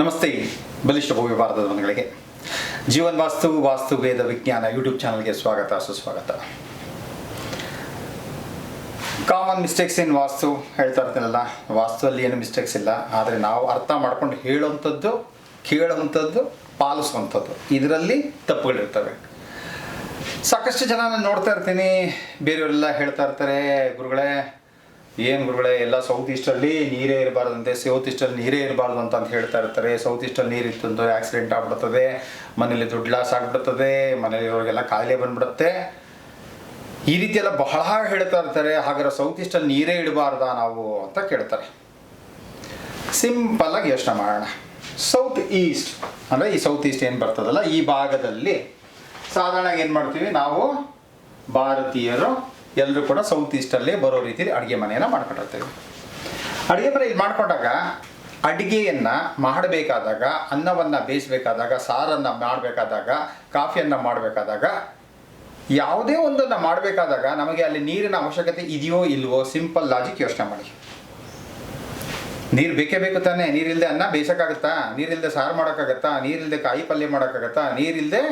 ನಮಸ್ತೆ ಬಲಿಷ್ಠ ಭವ್ಯ ಭಾರತದ ಮನೆಗಳಿಗೆ ಜೀವನ್ ವಾಸ್ತು ವಾಸ್ತು ವೇದ ವಿಜ್ಞಾನ ಯೂಟ್ಯೂಬ್ ಚಾನಲ್ಗೆ ಸ್ವಾಗತ ಸುಸ್ವಾಗತ. ಕಾಮನ್ ಮಿಸ್ಟೇಕ್ಸ್ ಇನ್ ವಾಸ್ತು ಹೇಳ್ತಾ ಇರ್ತೀನಲ್ಲ, ವಾಸ್ತುವಲ್ಲಿ ಏನು ಮಿಸ್ಟೇಕ್ಸ್ ಇಲ್ಲ, ಆದರೆ ನಾವು ಅರ್ಥ ಮಾಡ್ಕೊಂಡು ಹೇಳುವಂಥದ್ದು, ಕೇಳುವಂಥದ್ದು, ಪಾಲಿಸುವಂಥದ್ದು, ಇದರಲ್ಲಿ ತಪ್ಪುಗಳಿರ್ತವೆ. ಸಾಕಷ್ಟು ಜನ ನಾನು ನೋಡ್ತಾ ಇರ್ತೀನಿ, ಬೇರೆಯವರೆಲ್ಲ ಹೇಳ್ತಾ ಇರ್ತಾರೆ, ಏನು ಗುರುಗಳೇ ಎಲ್ಲ ಸೌತ್ ಈಸ್ಟಲ್ಲಿ ನೀರೇ ಇರಬಾರ್ದಂತೆ, ಸೌತ್ ಈಸ್ಟಲ್ಲಿ ನೀರೇ ಇರಬಾರ್ದು ಅಂತ ಹೇಳ್ತಾ ಇರ್ತಾರೆ. ಸೌತ್ ಈಸ್ಟಲ್ಲಿ ನೀರು ಇತ್ತು ಅಂದರೆ ಆಕ್ಸಿಡೆಂಟ್ ಆಗ್ಬಿಡ್ತದೆ, ಮನೇಲಿ ದುಡ್ಡು ಲಾಸ್ ಆಗಿಬಿಡ್ತದೆ, ಮನೆಯವ್ರಿಗೆಲ್ಲ ಕಾಯಿಲೆ ಬಂದ್ಬಿಡುತ್ತೆ, ಈ ರೀತಿ ಎಲ್ಲ ಬಹಳ ಹೇಳ್ತಾ ಇರ್ತಾರೆ. ಹಾಗಾದ್ರೆ ಸೌತ್ ಈಸ್ಟಲ್ಲಿ ನೀರೇ ಇಡಬಾರ್ದಾ ನಾವು ಅಂತ ಕೇಳ್ತಾರೆ. ಸಿಂಪಲ್ಲಾಗಿ ಯೋಚನೆ ಮಾಡೋಣ. ಸೌತ್ ಈಸ್ಟ್ ಅಂದರೆ ಈ ಸೌತ್ ಈಸ್ಟ್ ಏನು ಬರ್ತದಲ್ಲ, ಈ ಭಾಗದಲ್ಲಿ ಸಾಧಾರಣ ಏನು ಮಾಡ್ತೀವಿ ನಾವು ಭಾರತೀಯರು ಎಲ್ಲರೂ ಕೂಡ ಸೌತ್ ಈಸ್ಟಲ್ಲೇ ಬರೋ ರೀತಿಯಲ್ಲಿ ಅಡುಗೆ ಮನೆಯನ್ನು ಮಾಡ್ಕೊಂಡಿರ್ತೀವಿ. ಅಡುಗೆ ಮನೆ ಇಲ್ಲಿ ಮಾಡ್ಕೊಂಡಾಗ ಅಡುಗೆಯನ್ನು ಮಾಡಬೇಕಾದಾಗ, ಅನ್ನವನ್ನು ಬೇಯಿಸಬೇಕಾದಾಗ, ಸಾರನ್ನು ಮಾಡಬೇಕಾದಾಗ, ಕಾಫಿಯನ್ನು ಮಾಡಬೇಕಾದಾಗ, ಯಾವುದೇ ಒಂದನ್ನು ಮಾಡಬೇಕಾದಾಗ ನಮಗೆ ಅಲ್ಲಿ ನೀರಿನ ಅವಶ್ಯಕತೆ ಇದೆಯೋ ಇಲ್ವೋ ಸಿಂಪಲ್ ಲಾಜಿಕ್ ಯೋಚನೆ ಮಾಡಿ. ನೀರು ಬೇಕೇ ಬೇಕು ತಾನೇ. ನೀರಿಲ್ಲದೆ ಅನ್ನ ಬೇಯಿಸೋಕ್ಕಾಗತ್ತಾ? ನೀರಿಲ್ಲದೆ ಸಾರು ಮಾಡೋಕ್ಕಾಗತ್ತಾ? ನೀರಿಲ್ಲದೆ ಕಾಯಿ ಪಲ್ಯ ಮಾಡೋಕ್ಕಾಗತ್ತಾ? ನೀರಿಲ್ಲದೆ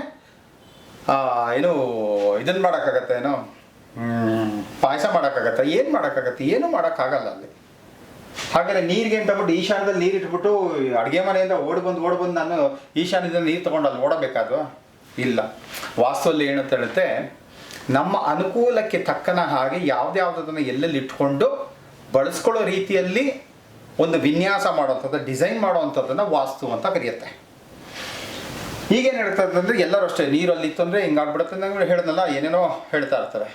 ಇದನ್ನು ಮಾಡೋಕ್ಕಾಗತ್ತೆ, ಪಾಯಸ ಮಾಡೋಕ್ಕಾಗತ್ತಾ? ಏನು ಮಾಡೋಕ್ಕಾಗತ್ತೆ? ಏನೂ ಮಾಡೋಕ್ಕಾಗಲ್ಲ ಅಲ್ಲಿ. ಹಾಗಾದರೆ ನೀರಿಗೆ ಅಂತಬಿಟ್ಟು ಈಶಾನ್ಯದಲ್ಲಿ ನೀರು ಇಟ್ಬಿಟ್ಟು ಅಡುಗೆ ಮನೆಯಿಂದ ಓಡಿ ಬಂದು ನಾನು ಈಶಾನ್ಯದಲ್ಲಿ ನೀರು ತೊಗೊಂಡು ಅಲ್ಲಿ ಓಡಬೇಕಾದ್ವಾ? ಇಲ್ಲ. ವಾಸ್ತುವಲ್ಲಿ ಏನಂತ ಹೇಳುತ್ತೆ, ನಮ್ಮ ಅನುಕೂಲಕ್ಕೆ ತಕ್ಕನ ಹಾಗೆ ಯಾವುದ್ಯಾವುದನ್ನು ಎಲ್ಲೆಲ್ಲಿ ಇಟ್ಕೊಂಡು ಬಳಸ್ಕೊಳ್ಳೋ ರೀತಿಯಲ್ಲಿ ಒಂದು ವಿನ್ಯಾಸ ಮಾಡುವಂಥದ್ದು, ಡಿಸೈನ್ ಮಾಡುವಂಥದ್ದನ್ನು ವಾಸ್ತು ಅಂತ ಕರೆಯುತ್ತೆ. ಈಗೇನು ಹೇಳ್ತಾ ಇರ್ತಂದ್ರೆ ಎಲ್ಲರೂ ಅಷ್ಟೇ, ನೀರಲ್ಲಿತ್ತು ಅಂದರೆ ಹಿಂಗಾಗ್ಬಿಡುತ್ತೆ ಅಂದರೆ ಹೇಳಿದ್ನಲ್ಲ, ಏನೇನೋ ಹೇಳ್ತಾ ಇರ್ತಾರೆ.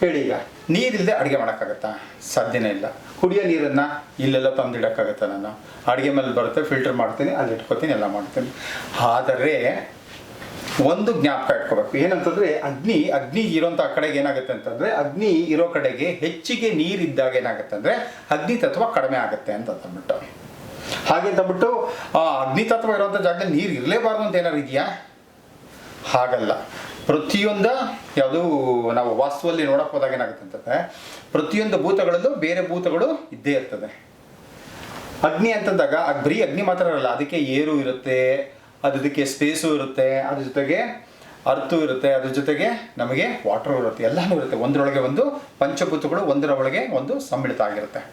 ಹೇಳಿ, ಈಗ ನೀರಿಲ್ಲದೆ ಅಡುಗೆ ಮಾಡೋಕ್ಕಾಗತ್ತಾ? ಸಾಧ್ಯನೇ ಇಲ್ಲ. ಕುಡಿಯೋ ನೀರನ್ನು ಇಲ್ಲೆಲ್ಲ ತಂದಿಡೋಕ್ಕಾಗತ್ತೆ? ನಾನು ಅಡುಗೆ ಮೇಲೆ ಬರುತ್ತೆ, ಫಿಲ್ಟರ್ ಮಾಡ್ತೀನಿ, ಅಲ್ಲಿ ಇಟ್ಕೊತೀನಿ, ಎಲ್ಲ ಮಾಡ್ತೀನಿ. ಆದರೆ ಒಂದು ಜ್ಞಾಪಕ ಇಟ್ಕೋಬೇಕು, ಏನಂತಂದರೆ ಅಗ್ನಿ ಇರೋಂಥ ಕಡೆಗೆ ಏನಾಗುತ್ತೆ ಅಂತಂದರೆ, ಅಗ್ನಿ ಇರೋ ಕಡೆಗೆ ಹೆಚ್ಚಿಗೆ ನೀರಿದ್ದಾಗ ಏನಾಗುತ್ತೆ ಅಂದರೆ ಅಗ್ನಿ ತತ್ವ ಕಡಿಮೆ ಆಗುತ್ತೆ ಅಂತಂದ್ಬಿಟ್ಟು. ಹಾಗೆ ಅಂತಂದ್ಬಿಟ್ಟು ಅಗ್ನಿ ತತ್ವ ಇರುವಂಥ ಜಾಗದಲ್ಲಿ ನೀರು ಇರಲೇಬಾರ್ದು ಅಂತ ಏನಾದ್ರು ಇದೆಯಾ? ಹಾಗಲ್ಲ. ಪ್ರತಿಯೊಂದು ಯಾವುದೂ ನಾವು ವಾಸ್ತುವಲ್ಲಿ ನೋಡಕ್ಕೆ ಹೋದಾಗ ಏನಾಗುತ್ತೆ ಅಂತಂದರೆ, ಪ್ರತಿಯೊಂದು ಭೂತಗಳಲ್ಲೂ ಬೇರೆ ಭೂತಗಳು ಇದ್ದೇ ಇರ್ತದೆ. ಅಗ್ನಿ ಅಂತಂದಾಗ ಬರೀ ಅಗ್ನಿ ಮಾತ್ರ ಇರಲ್ಲ, ಅದಕ್ಕೆ ಏರು ಇರುತ್ತೆ, ಅದಕ್ಕೆ ಸ್ಪೇಸು ಇರುತ್ತೆ, ಅದ್ರ ಜೊತೆಗೆ ಅರ್ಥು ಇರುತ್ತೆ, ಅದ್ರ ಜೊತೆಗೆ ನಮಗೆ ವಾಟರ್ ಇರುತ್ತೆ, ಎಲ್ಲನೂ ಇರುತ್ತೆ. ಒಂದರೊಳಗೆ ಒಂದು ಪಂಚಭೂತಗಳು ಒಂದರ ಒಳಗೆ ಒಂದು ಸಮ್ಮಿಳಿತ ಆಗಿರುತ್ತೆ.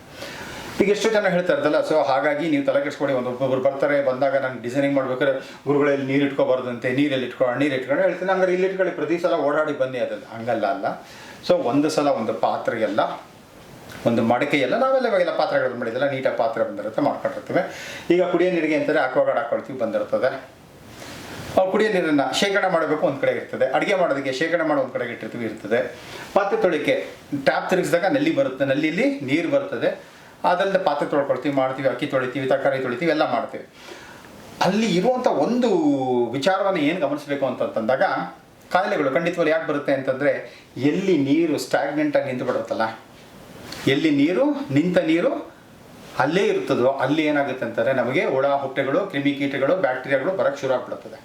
ಈಗ ಎಷ್ಟು ಜನ ಹೇಳ್ತಾ ಇರ್ತಲ್ಲ, ಸೊ ಹಾಗಾಗಿ ನೀವು ತಲೆ ಕೆಡಿಸ್ಕೊಡಿ. ಒಬ್ಬೊಬ್ರು ಬರ್ತಾರೆ, ಬಂದಾಗ ನಾನು ಡಿಸೈನಿಂಗ್ ಮಾಡ್ಬೇಕಾದ್ರೆ ಗುರುಗಳಲ್ಲಿ ನೀರು ಇಟ್ಕೋಬಾರ್ದಂತೆ, ನೀರು ಇಟ್ಕೊಂಡು ಹೇಳ್ತೀನಿ. ಹಂಗಾರೆ ಇಲ್ಲಿ ಇಟ್ಕೊಳ್ಳಿ, ಪ್ರತಿ ಸಲ ಓಡಾಡಿ ಬನ್ನಿ, ಅದನ್ನು ಹಂಗಲ್ಲ ಅಲ್ಲ. ಸೊ ಒಂದು ಸಲ ಒಂದು ಪಾತ್ರೆಗೆಲ್ಲ, ಒಂದು ಮಡಕೆಯೆಲ್ಲ ನಾವೆಲ್ಲ ಇವಾಗೆಲ್ಲ ಪಾತ್ರೆಗಳು ಮಾಡಿದೆಲ್ಲ ನೀಟಾಗಿ ಪಾತ್ರೆ ಬಂದಿರುತ್ತೆ, ಮಾಡ್ಕೊಂಡಿರ್ತೀವಿ. ಈಗ ಕುಡಿಯೋ ನೀರಿಗೆ ಅಂತಾರೆ ಆಕ್ವಾಗಾರ್ಡ್ ಹಾಕೊಳ್ತೀವಿ, ಬಂದಿರ್ತದೆ. ಕುಡಿಯೋ ನೀರನ್ನು ಶೇಖರಣೆ ಮಾಡಬೇಕು ಒಂದು ಕಡೆ ಇರ್ತದೆ, ಅಡುಗೆ ಮಾಡೋದಕ್ಕೆ ಶೇಖರಣೆ ಮಾಡೋ ಒಂದು ಕಡೆಗೆ ಇರ್ತದೆ. ಪಾತ್ರೆ ತೊಳಿಕೆ ಟ್ಯಾಪ್ ತಿರುಗಿಸಿದಾಗ ನಲ್ಲಿ ಬರುತ್ತೆ, ನಲ್ಲಿಲಿ ನೀರು ಬರ್ತದೆ, ಅದರಿಂದ ಪಾತ್ರೆ ತೊಳ್ಕೊಳ್ತೀವಿ, ಮಾಡ್ತೀವಿ, ಅಕ್ಕಿ ತೊಳಿತೀವಿ, ತರಕಾರಿ ತೊಳಿತೀವಿ, ಎಲ್ಲ ಮಾಡ್ತೀವಿ. ಅಲ್ಲಿ ಇರುವಂಥ ಒಂದು ವಿಚಾರವನ್ನು ಏನು ಗಮನಿಸಬೇಕು ಅಂತಂದಾಗ, ಕಾಯಿಲೆಗಳು ಖಂಡಿತವಾಗಿ ಯಾಕೆ ಬರುತ್ತೆ ಅಂತಂದರೆ, ಎಲ್ಲಿ ನೀರು ಸ್ಟ್ಯಾಗ್ನೆಂಟಾಗಿ ನಿಂತು ಬಿಡುತ್ತಲ್ಲ, ಎಲ್ಲಿ ನಿಂತ ನೀರು ಅಲ್ಲೇ ಇರ್ತದೋ ಅಲ್ಲಿ ಏನಾಗುತ್ತೆ ಅಂತಾರೆ ನಮಗೆ ಹುಳ ಹುಟ್ಟೆಗಳು, ಕ್ರಿಮಿಕೀಟಗಳು, ಬ್ಯಾಕ್ಟೀರಿಯಾಗಳು ಬರೋಕ್ಕೆ ಶುರು ಆಗ್ಬಿಡುತ್ತದೆ.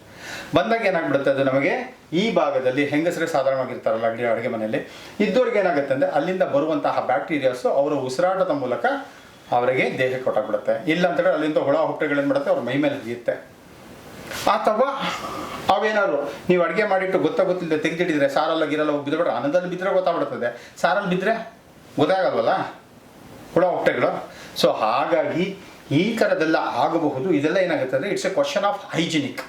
ಬಂದಾಗ ಏನಾಗ್ಬಿಡುತ್ತೆ, ಅದು ನಮಗೆ ಈ ಭಾಗದಲ್ಲಿ ಹೆಂಗಸರೇ ಸಾಧಾರಣವಾಗಿರ್ತಾರಲ್ಲ ಅಡುಗೆ ಮನೆಯಲ್ಲಿ ಇದ್ದವ್ರಿಗೆ ಏನಾಗುತ್ತೆ ಅಂದರೆ, ಅಲ್ಲಿಂದ ಬರುವಂತಹ ಬ್ಯಾಕ್ಟೀರಿಯಾಸು ಅವರ ಉಸಿರಾಟದ ಮೂಲಕ ಅವರಿಗೆ ದೇಹಕ್ಕೆ ಕೊಟ್ಟಾಗ್ಬಿಡುತ್ತೆ. ಇಲ್ಲ ಅಂತೇಳಿ ಅಲ್ಲಿಂದ ಹುಳ ಹುಟ್ಟೆಗಳೇನು ಮಾಡುತ್ತೆ, ಅವ್ರ ಮೈ ಮೇಲೆ ಹಿಡಿಯುತ್ತೆ. ಅಥವಾ ಅವೇನಾದ್ರು ನೀವು ಅಡುಗೆ ಮಾಡಿಟ್ಟು ಗೊತ್ತಿಲ್ಲದೆ ತೆಗೆದಿಟ್ಟಿದ್ರೆ, ಸಾರಲ್ಲ ಗಿರಲ್ಲ ಬಿದ್ದುಬಿಟ್ರೆ, ಅನ್ನದಲ್ಲಿ ಬಿದ್ದರೆ ಗೊತ್ತಾಗ್ಬಿಡ್ತದೆ, ಸಾರಲ್ಲಿ ಬಿದ್ದರೆ ಗೊತ್ತಾಗಲ್ವಲ್ಲ ಹುಳ ಹುಟ್ಟೆಗಳು. ಸೊ ಹಾಗಾಗಿ ಈ ಥರದ್ದೆಲ್ಲ ಆಗಬಹುದು. ಇದೆಲ್ಲ ಏನಾಗುತ್ತೆ ಅಂದರೆ it's a question of hygienic,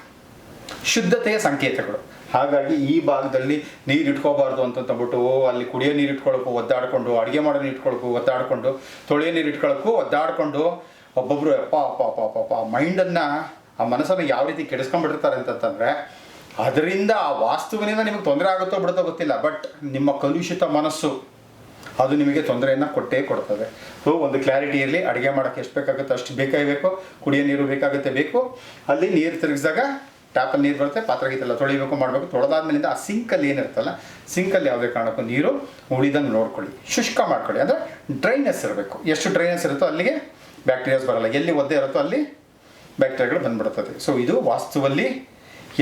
ಶುದ್ಧತೆಯ ಸಂಕೇತಗಳು. ಹಾಗಾಗಿ ಈ ಭಾಗದಲ್ಲಿ ನೀರು ಇಟ್ಕೋಬಾರ್ದು ಅಂತಂದ್ಬಿಟ್ಟು ಅಲ್ಲಿ ಕುಡಿಯೋ ನೀರು ಇಟ್ಕೊಳ್ಳೋಕ್ಕೂ ಒದ್ದಾಡಿಕೊಂಡು, ಅಡುಗೆ ಮಾಡೋ ನೀರು ಇಟ್ಕೊಳ್ಳೋಕ್ಕೂ ಒದ್ದಾಡಿಕೊಂಡು, ತೊಳೆಯೋ ನೀರು ಇಟ್ಕೊಳ್ಳೋಕ್ಕೂ ಒದ್ದಾಡಿಕೊಂಡು, ಒಬ್ಬೊಬ್ಬರು ಅಪ್ಪ ಮೈಂಡನ್ನು, ಆ ಮನಸ್ಸನ್ನು ಯಾವ ರೀತಿ ಕೆಡಿಸ್ಕೊಂಡ್ಬಿಟ್ಟಿರ್ತಾರೆ ಅಂತಂತಂದರೆ, ಅದರಿಂದ ಆ ವಾಸ್ತುವಿನಿಂದ ನಿಮಗೆ ತೊಂದರೆ ಆಗುತ್ತೋ ಬಿಡುತ್ತೋ ಗೊತ್ತಿಲ್ಲ, ಬಟ್ ನಿಮ್ಮ ಕಲುಷಿತ ಮನಸ್ಸು ಅದು ನಿಮಗೆ ತೊಂದರೆಯನ್ನು ಕೊಟ್ಟೇ ಕೊಡ್ತದೆ. ಸೊ ಒಂದು ಕ್ಲಾರಿಟಿ ಇರಲಿ, ಅಡುಗೆ ಮಾಡೋಕ್ಕೆ ಎಷ್ಟು ಬೇಕಾಗುತ್ತೋ ಅಷ್ಟು ಬೇಕು, ಕುಡಿಯೋ ನೀರು ಬೇಕು. ಅಲ್ಲಿ ನೀರು ತಿರುಗಿಸಿದಾಗ ಟ್ಯಾಪಲ್ಲಿ ನೀರು ಬರುತ್ತೆ, ಪಾತ್ರೆ ಗೀತೆಲ್ಲ ತೊಳಿಬೇಕು, ಮಾಡಬೇಕು. ತೊಳೆದಾದ್ಮೇಲಿಂದ ಆ ಸಿಂಕಲ್ಲಿ ಏನಿರುತ್ತಲ್ಲ, ಸಿಂಕಲ್ಲಿ ಯಾವುದೇ ಕಾರಣಕ್ಕೂ ನೀರು ಉಳಿದಂಗೆ ನೋಡ್ಕೊಳ್ಳಿ, ಶುಷ್ಕ ಮಾಡ್ಕೊಳ್ಳಿ. ಅಂದರೆ ಡ್ರೈನೆಸ್ ಇರಬೇಕು. ಎಷ್ಟು ಡ್ರೈನೆಸ್ ಇರುತ್ತೋ ಅಲ್ಲಿಗೆ ಬ್ಯಾಕ್ಟೀರಿಯಾಸ್ ಬರಲ್ಲ, ಎಲ್ಲಿ ಒದ್ದೆ ಇರುತ್ತೋ ಅಲ್ಲಿ ಬ್ಯಾಕ್ಟೀರಿಯಾಗಳು ಬಂದ್ಬಿಡ್ತದೆ. ಸೊ ಇದು ವಾಸ್ತುವಲ್ಲಿ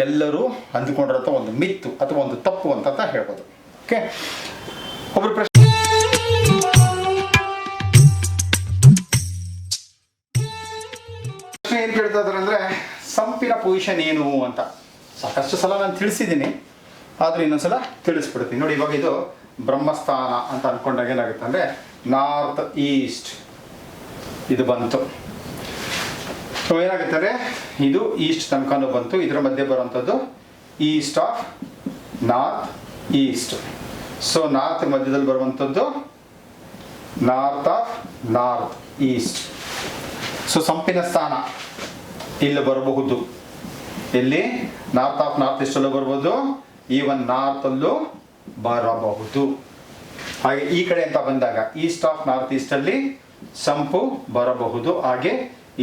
ಎಲ್ಲರೂ ಅಂದುಕೊಂಡಿರೋ ಒಂದು ಮಿತ್ತು ಅಥವಾ ಒಂದು ತಪ್ಪು ಅಂತ ಹೇಳ್ಬೋದು. ಓಕೆ, ಒಬ್ಬರು ಪ್ರಶ್ನೆ ಪ್ರಶ್ನೆ ಏನು ಕೇಳ್ತಾ ಇದ್ದಾರೆ ಅಂದರೆ ಸಂಪಿನ ಪೊಸಿಷನ್ ಏನು ಅಂತ. ಸಾಕಷ್ಟು ಸಲ ನಾನು ತಿಳಿಸಿದ್ದೀನಿ, ಆದರೆ ಇನ್ನೊಂದ್ಸಲ ತಿಳಿಸ್ಬಿಡ್ತೀನಿ. ನೋಡಿ, ಇವಾಗ ಇದು ಬ್ರಹ್ಮಸ್ಥಾನ ಅಂತ ಅಂದ್ಕೊಂಡಾಗ ಏನಾಗುತ್ತೆ ಅಂದರೆ ನಾರ್ತ್ ಈಸ್ಟ್ ಇದು ಬಂತು. ಸೊ ಏನಾಗುತ್ತೆ ಅಂದರೆ ಇದು ಈಸ್ಟ್ ತನಕನೂ ಬಂತು. ಇದರ ಮಧ್ಯೆ ಬರುವಂಥದ್ದು east of north east. So north ಮಧ್ಯದಲ್ಲಿ ಬರುವಂಥದ್ದು north of north east. So ಸಂಪಿನ ಸ್ಥಾನ ಇಲ್ಲಿ ಬರಬಹುದು. ಎಲ್ಲಿ? ನಾರ್ತ್ ಆಫ್ ನಾರ್ತ್ ಈಸ್ಟಲ್ಲೂ ಬರ್ಬೋದು, ಈವನ್ ನಾರ್ತಲ್ಲೂ ಬರಬಹುದು. ಹಾಗೆ ಈ ಕಡೆ ಅಂತ ಬಂದಾಗ ಈಸ್ಟ್ ಆಫ್ ನಾರ್ತ್ ಈಸ್ಟಲ್ಲಿ ಸಂಪು ಬರಬಹುದು, ಹಾಗೆ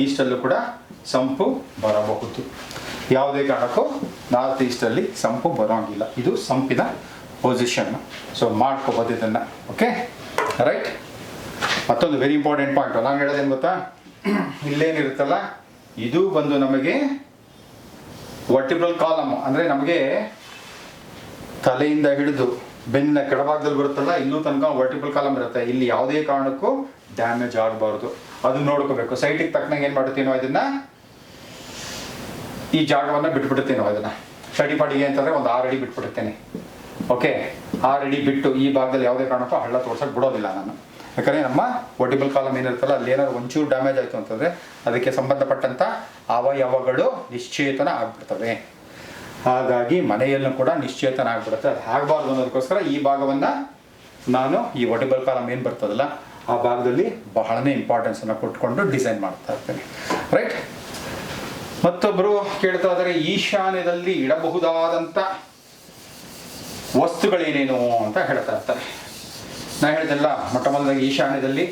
ಈಸ್ಟಲ್ಲೂ ಕೂಡ ಸಂಪು ಬರಬಹುದು. ಯಾವುದೇ ಕಾರಣಕ್ಕೂ ನಾರ್ತ್ ಈಸ್ಟಲ್ಲಿ ಸಂಪು ಬರೋಂಗಿಲ್ಲ. ಇದು ಸಂಪಿನ ಪೊಸಿಷನ್. ಸೊ ಮಾಡ್ಕೋಬೋದು ಇದನ್ನು. Okay, right. ಮತ್ತೊಂದು ವೆರಿ ಇಂಪಾರ್ಟೆಂಟ್ ಪಾಯಿಂಟ್ ನಾನು ಹೇಳೋದೇನು ಗೊತ್ತಾ, ಇಲ್ಲೇನಿರುತ್ತಲ್ಲ ಇದು ಬಂದು ನಮಗೆ ವರ್ಟಿಬ್ರಲ್ ಕಾಲಮ್, ಅಂದರೆ ನಮಗೆ ತಲೆಯಿಂದ ಹಿಡಿದು ಬೆನ್ನಿನ ಕೆಳಭಾಗದಲ್ಲಿ ಬರುತ್ತಲ್ಲ ಇಲ್ಲೂ ತನಕ ವರ್ಟಿಬಲ್ ಕಾಲಮ್ ಇರುತ್ತೆ. ಇಲ್ಲಿ ಯಾವುದೇ ಕಾರಣಕ್ಕೂ ಡ್ಯಾಮೇಜ್ ಆಗಬಾರ್ದು, ಅದು ನೋಡ್ಕೋಬೇಕು. ಸೈಟಿಗೆ ತಕ್ಕನಂಗೆ ಏನು ಮಾಡ್ತೀನೋ ಅದನ್ನ, ಈ ಜಾಗವನ್ನು ಬಿಟ್ಬಿಡುತ್ತೇನೋ ಅದನ್ನ ಸಡಿಪಾಡಿಗೆ ಅಂತಂದರೆ ಒಂದು 6 ಅಡಿ ಬಿಟ್ಬಿಡುತ್ತೇನೆ. ಓಕೆ, 6 ಅಡಿ ಬಿಟ್ಟು ಈ ಭಾಗದಲ್ಲಿ ಯಾವುದೇ ಕಾರಣಕ್ಕೂ ಹಳ್ಳ ತೋರ್ಸಕ್ಕೆ ಬಿಡೋದಿಲ್ಲ ನಾನು. ಯಾಕಂದರೆ ನಮ್ಮ ವರ್ಟಿಬಲ್ ಕಾಲಮ್ ಏನಿರುತ್ತಲ್ಲ ಅಲ್ಲಿ ಏನಾದ್ರು ಒಂಚೂರು ಡ್ಯಾಮೇಜ್ ಆಯಿತು ಅಂತಂದರೆ ಅದಕ್ಕೆ ಸಂಬಂಧಪಟ್ಟಂಥ ಅವಯವಗಳು ನಿಶ್ಚೇತನ ಆಗ್ಬಿಡ್ತವೆ. ಹಾಗಾಗಿ ಮನೆಯಲ್ಲೂ ಕೂಡ ನಿಶ್ಚೇತನ ಆಗ್ಬಿಡುತ್ತೆ. ಅದು ಆಗಬಾರ್ದು ಅನ್ನೋದಕ್ಕೋಸ್ಕರ ಈ ಭಾಗವನ್ನು ನಾನು ಈ ವರ್ಟಿಬಲ್ ಕಾಲಮ್ ಏನು ಬರ್ತದಲ್ಲ ಆ ಭಾಗದಲ್ಲಿ ಬಹಳನೇ ಇಂಪಾರ್ಟೆನ್ಸನ್ನು ಕೊಟ್ಕೊಂಡು ಡಿಸೈನ್ ಮಾಡ್ತಾ ಇರ್ತೇನೆ. ರೈಟ್. ಮತ್ತೊಬ್ಬರು ಕೇಳ್ತಾ ಇದ್ದಾರೆ ಈಶಾನ್ಯದಲ್ಲಿ ಇಡಬಹುದಾದಂಥ ವಸ್ತುಗಳೇನೇನು ಅಂತ ಹೇಳ್ತಾ ಇರ್ತಾರೆ. ನಾನು ಹೇಳಿದೆಲ್ಲ, ಮೊಟ್ಟ ಮೊದಲಾಗಿ ಈಶಾನ್ಯದಲ್ಲಿ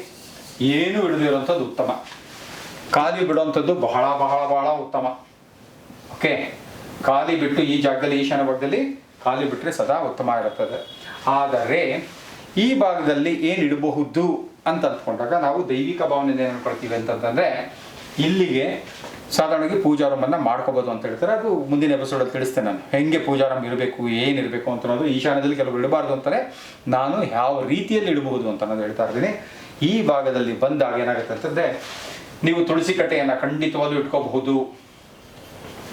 ಏನೂ ಇಡದಿರುವಂಥದ್ದು ಉತ್ತಮ. ಖಾಲಿ ಬಿಡುವಂಥದ್ದು ಬಹಳ ಬಹಳ ಬಹಳ ಉತ್ತಮ. ಓಕೆ, ಖಾಲಿ ಬಿಟ್ಟು ಈ ಜಾಗದಲ್ಲಿ ಈಶಾನ್ಯ ಭಾಗದಲ್ಲಿ ಖಾಲಿ ಬಿಟ್ಟರೆ ಸದಾ ಉತ್ತಮ ಇರುತ್ತದೆ. ಆದರೆ ಈ ಭಾಗದಲ್ಲಿ ಏನು ಇಡಬಹುದು ಅಂತ ಅಂದ್ಕೊಂಡಾಗ ನಾವು ದೈವಿಕ ಭಾವನೆಯಿಂದ ಏನು ಅನ್ಕೊಳ್ತೀವಿ ಅಂತಂದರೆ ಇಲ್ಲಿಗೆ ಸಾಧಾರಣವಾಗಿ ಪೂಜಾ ರೂಮನ್ನು ಮಾಡ್ಕೋಬೋದು ಅಂತ ಹೇಳ್ತಾರೆ. ಅದು ಮುಂದಿನ ಎಪಿಸೋಡಲ್ಲಿ ತಿಳಿಸ್ತೇನೆ ನಾನು, ಹೆಂಗೆ ಪೂಜಾ ರೂಮ್ ಇರಬೇಕು, ಏನಿರಬೇಕು ಅಂತ ಅನ್ನೋದು. ಈಶಾನ್ಯದಲ್ಲಿ ಕೆಲವರು ಇಡಬಾರ್ದು ಅಂತಾರೆ, ನಾನು ಯಾವ ರೀತಿಯಲ್ಲಿ ಇಡಬಹುದು ಅಂತ ಅನ್ನೋದು ಹೇಳ್ತಾ ಇದ್ದೀನಿ. ಈ ಭಾಗದಲ್ಲಿ ಬಂದಾಗ ಏನಾಗುತ್ತೆ ಅಂತಂದರೆ ನೀವು ತುಳಸಿ ಕಟ್ಟೆಯನ್ನು ಖಂಡಿತವಾಗ್ಲೂ ಇಟ್ಕೋಬಹುದು,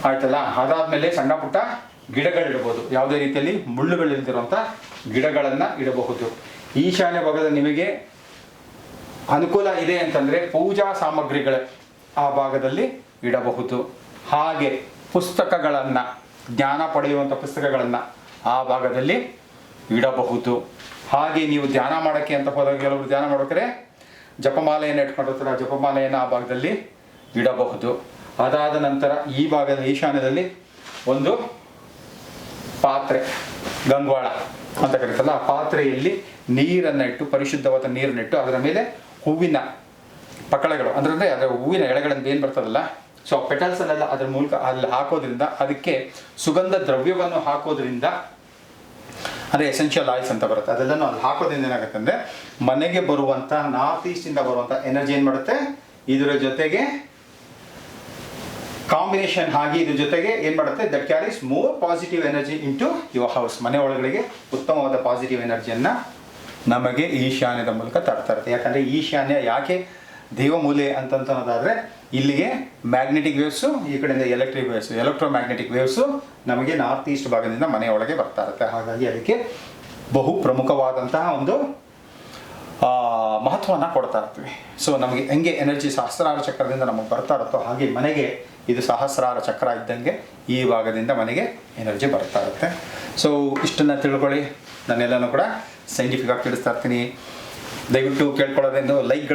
ಆಯ್ತಲ್ಲ. ಅದಾದಮೇಲೆ ಸಣ್ಣ ಪುಟ್ಟ ಗಿಡಗಳಿಡ್ಬೋದು, ಯಾವುದೇ ರೀತಿಯಲ್ಲಿ ಮುಳ್ಳುಗಳಿಲ್ದಿರುವಂಥ ಗಿಡಗಳನ್ನು ಇಡಬಹುದು. ಈಶಾನ್ಯ ಭಾಗದಲ್ಲಿ ನಿಮಗೆ ಅನುಕೂಲ ಇದೆ ಅಂತಂದರೆ ಪೂಜಾ ಸಾಮಗ್ರಿಗಳ ಆ ಭಾಗದಲ್ಲಿ ಇಡಬಹುದು. ಹಾಗೆ ಪುಸ್ತಕಗಳನ್ನು, ಜ್ಞಾನ ಪಡೆಯುವಂಥ ಪುಸ್ತಕಗಳನ್ನು ಆ ಭಾಗದಲ್ಲಿ ಇಡಬಹುದು. ಹಾಗೆ ನೀವು ಧ್ಯಾನ ಮಾಡೋಕ್ಕೆ ಅಂತ ಹೋದಾಗ ಕೆಲವರು ಧ್ಯಾನ ಮಾಡೋಕೆ ಜಪಮಾಲೆಯನ್ನು ಇಟ್ಕೊಂಡಿರ್ತಾರೆ, ಆ ಜಪಮಾಲೆಯನ್ನು ಆ ಭಾಗದಲ್ಲಿ ಇಡಬಹುದು. ಅದಾದ ನಂತರ ಈ ಭಾಗದ ಈಶಾನ್ಯದಲ್ಲಿ ಒಂದು ಪಾತ್ರೆ, ಗಂಗ್ವಾಳ ಅಂತ ಕರೀತಲ್ಲ, ಆ ಪಾತ್ರೆಯಲ್ಲಿ ನೀರನ್ನು ಇಟ್ಟು, ಪರಿಶುದ್ಧವಾದ ನೀರನ್ನಿಟ್ಟು ಅದರ ಮೇಲೆ ಹೂವಿನ ಪಕಳೆಗಳು ಅಂದರೆ ಅದರ ಹೂವಿನ ಎಳೆಗಳಿಂದ ಏನು ಬರ್ತದಲ್ಲ, ಸೊ ಪೆಟಲ್ಸನ್ನೆಲ್ಲ ಅದರ ಮೂಲಕ ಅಲ್ಲಿ ಹಾಕೋದ್ರಿಂದ, ಅದಕ್ಕೆ ಸುಗಂಧ ದ್ರವ್ಯವನ್ನು ಹಾಕೋದ್ರಿಂದ, ಅಂದರೆ ಎಸೆನ್ಷಿಯಲ್ ಆಯಿಲ್ಸ್ ಅಂತ ಬರುತ್ತೆ, ಅದೆಲ್ಲನೂ ಅಲ್ಲಿ ಹಾಕೋದ್ರಿಂದ ಏನಾಗುತ್ತೆ ಅಂದರೆ ಮನೆಗೆ ಬರುವಂಥ ನಾರ್ತ್ ಈಸ್ಟಿಂದ ಬರುವಂಥ ಎನರ್ಜಿ ಏನು ಮಾಡುತ್ತೆ, ಇದರ ಜೊತೆಗೆ ಕಾಂಬಿನೇಷನ್ ಆಗಿ ಇದ್ರ ಜೊತೆಗೆ ಏನು ಮಾಡುತ್ತೆ, that carries more positive energy into your house. ಮನೆ ಒಳಗಡೆಗೆ ಉತ್ತಮವಾದ ಪಾಸಿಟಿವ್ ಎನರ್ಜಿಯನ್ನು ನಮಗೆ ಈಶಾನ್ಯದ ಮೂಲಕ ತರ್ತಾ ಇರುತ್ತೆ. ಯಾಕಂದರೆ ಈಶಾನ್ಯ ಯಾಕೆ ದೇವಮೂಲೆ ಅಂತಂತನ್ನೋದಾದರೆ ಇಲ್ಲಿಗೆ ಮ್ಯಾಗ್ನೆಟಿಕ್ ವೇವ್ಸು, ಈ ಕಡೆಯಿಂದ ಎಲೆಕ್ಟ್ರಿಕ್ ವೇವ್ಸು, ಎಲೆಕ್ಟ್ರೋಮ್ಯಾಗ್ನೆಟಿಕ್ ವೇವ್ಸು ನಮಗೆ ನಾರ್ತ್ ಈಸ್ಟ್ ಭಾಗದಿಂದ ಮನೆಯೊಳಗೆ ಬರ್ತಾ ಇರುತ್ತೆ. ಹಾಗಾಗಿ ಅದಕ್ಕೆ ಬಹು ಪ್ರಮುಖವಾದಂತಹ ಒಂದು ಮಹತ್ವವನ್ನು ಕೊಡ್ತಾ ಇರ್ತೀವಿ. ಸೊ ನಮಗೆ ಹೆಂಗೆ ಎನರ್ಜಿ ಸಹಸ್ರಾರ ಚಕ್ರದಿಂದ ನಮಗೆ ಬರ್ತಾ ಇರುತ್ತೋ ಹಾಗೆ ಮನೆಗೆ ಇದು ಸಹಸ್ರಾರ ಚಕ್ರ ಇದ್ದಂಗೆ ಈ ಭಾಗದಿಂದ ಮನೆಗೆ ಎನರ್ಜಿ ಬರ್ತಾ ಇರುತ್ತೆ. ಸೊ ಇಷ್ಟನ್ನು ತಿಳ್ಕೊಳ್ಳಿ. ನಾನೆಲ್ಲನೂ ಕೂಡ ಸೈಂಟಿಫಿಕ್ ಆಗಿ ತಿಳಿಸ್ತಾ ಇರ್ತೀನಿ. ದಯವಿಟ್ಟು ಕೇಳ್ಕೊಳ್ಳೋದೆಂದು ಲೈಕ್ಗಳ